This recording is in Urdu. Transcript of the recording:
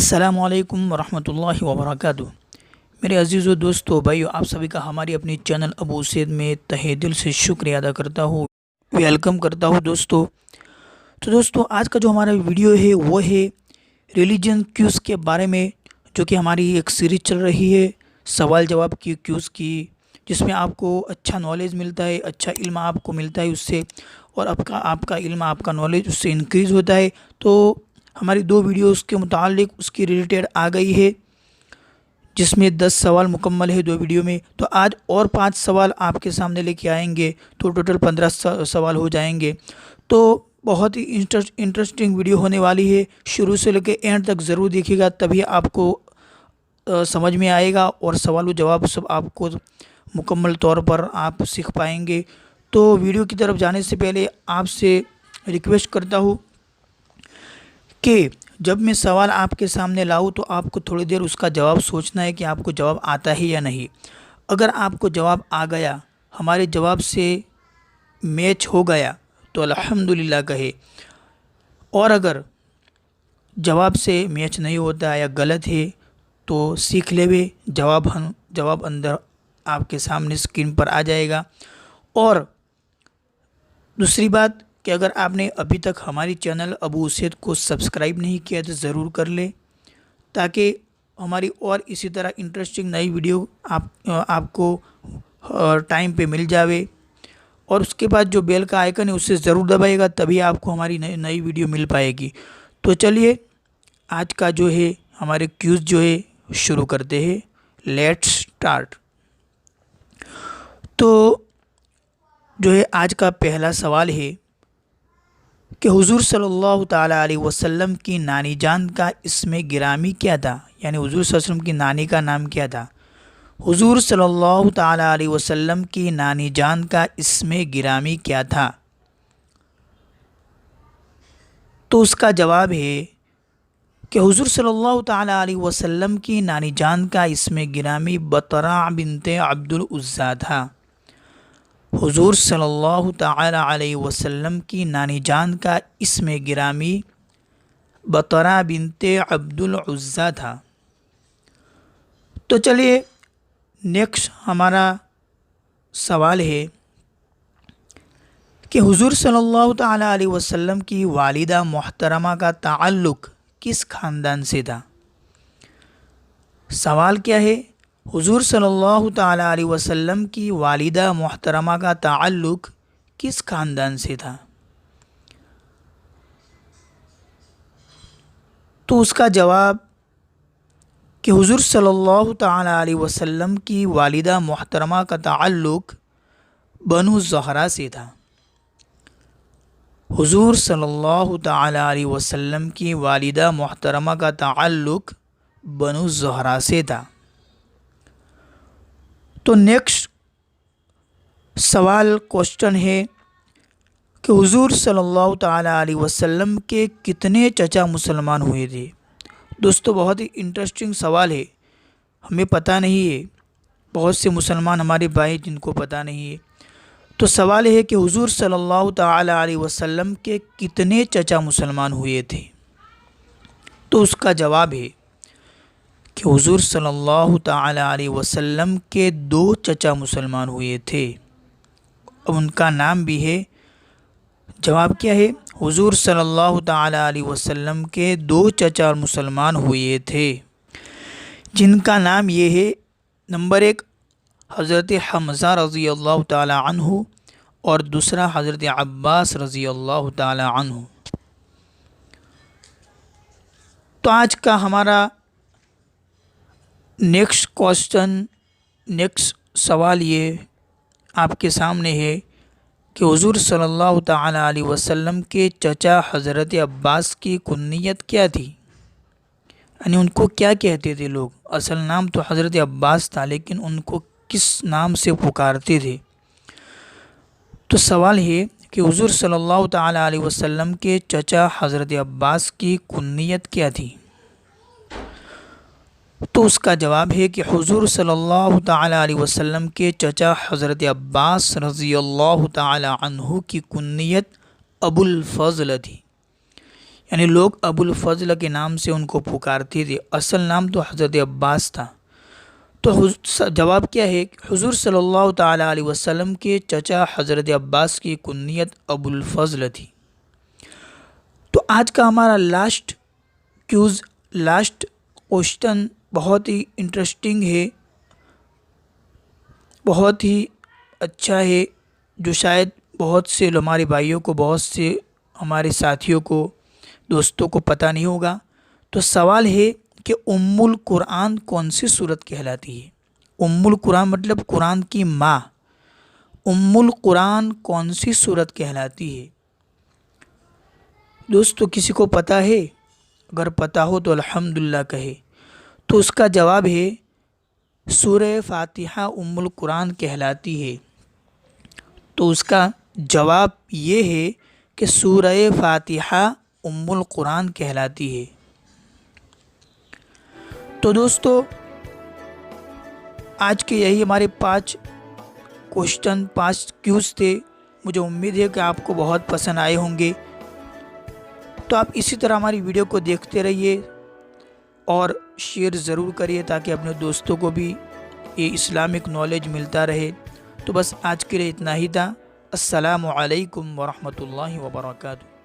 السلام علیکم ورحمۃ اللہ وبرکاتہ۔ میرے عزیز و دوستو بھائیو، آپ سبھی کا ہماری اپنی چینل ابو سید میں تہہ دل سے شکریہ ادا کرتا ہوں، ویلکم کرتا ہوں دوستو۔ تو دوستو، آج کا جو ہمارا ویڈیو ہے وہ ہے ریلیجن کیوز کے بارے میں، جو کہ ہماری ایک سیریز چل رہی ہے سوال جواب کی کیوز کی، جس میں آپ کو اچھا نالج ملتا ہے، اچھا علم آپ کو ملتا ہے اس سے، اور آپ کا علم، آپ کا نالج اس سے انکریز ہوتا ہے۔ تو ہماری 2 ویڈیو اس کے متعلق اس کی ریلیٹڈ آ گئی ہے، جس میں 10 سوال مکمل ہے 2 ویڈیو میں۔ تو آج اور 5 سوال آپ کے سامنے لے کے آئیں گے، تو ٹوٹل 15 سوال ہو جائیں گے۔ تو بہت ہی انٹرسٹنگ ویڈیو ہونے والی ہے، شروع سے لے کے اینڈ تک ضرور دیکھیے گا، تبھی آپ کو سمجھ میں آئے گا اور سوال و جواب سب آپ کو مکمل طور پر آپ سیکھ پائیں گے۔ تو ویڈیو کی طرف جانے سے پہلے آپ سے ریکویسٹ کرتا ہوں کہ جب میں سوال آپ کے سامنے لاؤں تو آپ کو تھوڑی دیر اس کا جواب سوچنا ہے کہ آپ کو جواب آتا ہے یا نہیں۔ اگر آپ کو جواب آ گیا، ہمارے جواب سے میچ ہو گیا تو الحمدللہ کہے، اور اگر جواب سے میچ نہیں ہوتا یا غلط ہے تو سیکھ لے وے، جواب اندر آپ کے سامنے اسکرین پر آ جائے گا۔ اور دوسری بات کہ اگر آپ نے ابھی تک ہماری چینل ابو سید کو سبسکرائب نہیں کیا تو ضرور کر لیں، تاکہ ہماری اور اسی طرح انٹرسٹنگ نئی ویڈیو آپ کو ٹائم پہ مل جاوے۔ اور اس کے بعد جو بیل کا آئیکن ہے اسے ضرور دبائے گا، تبھی آپ کو ہماری نئی ویڈیو مل پائے گی۔ تو چلیے آج کا جو ہے ہمارے کیوز جو ہے شروع کرتے ہیں، لیٹس سٹارٹ۔ تو جو ہے آج کا پہلا سوال ہے کہ حضور صلی اللہ تعالیٰ علیہ وسلم کی نانی جان کا اسم گرامی کیا تھا؟ یعنی حضور صلی اللہ علیہ وسلم کی نانی کا نام کیا تھا؟ حضور صلی اللہ تعالیٰ علیہ وسلم کی نانی جان کا اسم گرامی کیا تھا؟ تو اس کا جواب ہے کہ حضور صلی اللہ تعالیٰ علیہ وسلم کی نانی جان کا اسم گرامی بطرہ بنت عبد العزیٰ تھا۔ حضور صلی اللہ تعالیٰ علیہ وسلم کی نانی جان کا اسم گرامی بطرہ بنت عبد العزیٰ تھا۔ تو چلیے نیکسٹ ہمارا سوال ہے کہ حضور صلی اللہ تعالیٰ علیہ وسلم کی والدہ محترمہ کا تعلق کس خاندان سے تھا؟ سوال کیا ہے؟ حضور صلی اللہ تعالیٰ علیہ وسلم کی والدہ محترمہ کا تعلق کس خاندان سے تھا؟ تو اس کا جواب کہ حضور صلی اللہ تعالیٰ علیہ وسلم کی والدہ محترمہ کا تعلق بنو زہرہ سے تھا۔ حضور صلی اللہ تعالیٰ علیہ وسلم کی والدہ محترمہ کا تعلق بنو زہرہ سے تھا۔ تو نیکسٹ سوال کوشچن ہے کہ حضور صلی اللہ تعالیٰ علیہ وسلم کے کتنے چچا مسلمان ہوئے تھے؟ دوستو بہت ہی انٹرسٹنگ سوال ہے، ہمیں پتہ نہیں ہے، بہت سے مسلمان ہمارے بھائی جن کو پتہ نہیں ہے۔ تو سوال ہے کہ حضور صلی اللہ تعالیٰ علیہ وسلم کے کتنے چچا مسلمان ہوئے تھے؟ تو اس کا جواب ہے کہ حضور صلی اللہ تعالیٰ علیہ وسلم کے 2 چچا مسلمان ہوئے تھے، اب ان کا نام بھی ہے۔ جواب کیا ہے؟ حضور صلی اللہ تعالیٰ علیہ وسلم کے 2 چچا مسلمان ہوئے تھے، جن کا نام یہ ہے، نمبر 1 حضرت حمزہ رضی اللہ تعالیٰ عنہ، اور دوسرا حضرت عباس رضی اللہ تعالیٰ عنہ۔ تو آج کا ہمارا نیکسٹ سوال یہ آپ کے سامنے ہے کہ حضور صلی اللہ تعالیٰ علیہ وسلم کے چچا حضرت عباس کی کنیت کیا تھی؟ یعنی ان کو کیا کہتے تھے لوگ؟ اصل نام تو حضرت عباس تھا، لیکن ان کو کس نام سے پکارتے تھے؟ تو سوال ہے کہ حضور صلی اللہ تعالیٰ علیہ وسلم کے چچا حضرت عباس کی کنیت کیا تھی؟ تو اس کا جواب ہے کہ حضور صلی اللہ تعالیٰ علیہ وسلم کے چچا حضرت عباس رضی اللہ تعالیٰ عنہ کی کنیت ابو الفضل تھی، یعنی لوگ ابو الفضل کے نام سے ان کو پکارتے تھے، اصل نام تو حضرت عباس تھا۔ تو جواب کیا ہے؟ حضور صلی اللہ تعالیٰ علیہ وسلم کے چچا حضرت عباس کی کنیت ابو الفضل تھی۔ تو آج کا ہمارا لاسٹ کوشچن بہت ہی انٹرسٹنگ ہے، بہت ہی اچھا ہے، جو شاید بہت سے ہمارے بھائیوں کو، بہت سے ہمارے ساتھیوں کو، دوستوں کو پتہ نہیں ہوگا۔ تو سوال ہے کہ ام القرآن کون سی سورت کہلاتی ہے؟ ام القرآن مطلب قرآن کی ماں۔ ام القرآن کون سی سورت کہلاتی ہے؟ دوستو کسی کو پتہ ہے؟ اگر پتہ ہو تو الحمدللہ کہے۔ تو اس کا جواب ہے سورہ فاتحہ ام القرآن کہلاتی ہے۔ تو اس کا جواب یہ ہے کہ سورہ فاتحہ ام القرآن کہلاتی ہے۔ تو دوستو آج کے یہی ہمارے 5 کیوز تھے۔ مجھے امید ہے کہ آپ کو بہت پسند آئے ہوں گے۔ تو آپ اسی طرح ہماری ویڈیو کو دیکھتے رہیے اور شیئر ضرور کریے تاکہ اپنے دوستوں کو بھی یہ اسلامک نالج ملتا رہے۔ تو بس آج کے لیے اتنا ہی تھا۔ السلام علیکم ورحمۃ اللہ وبرکاتہ۔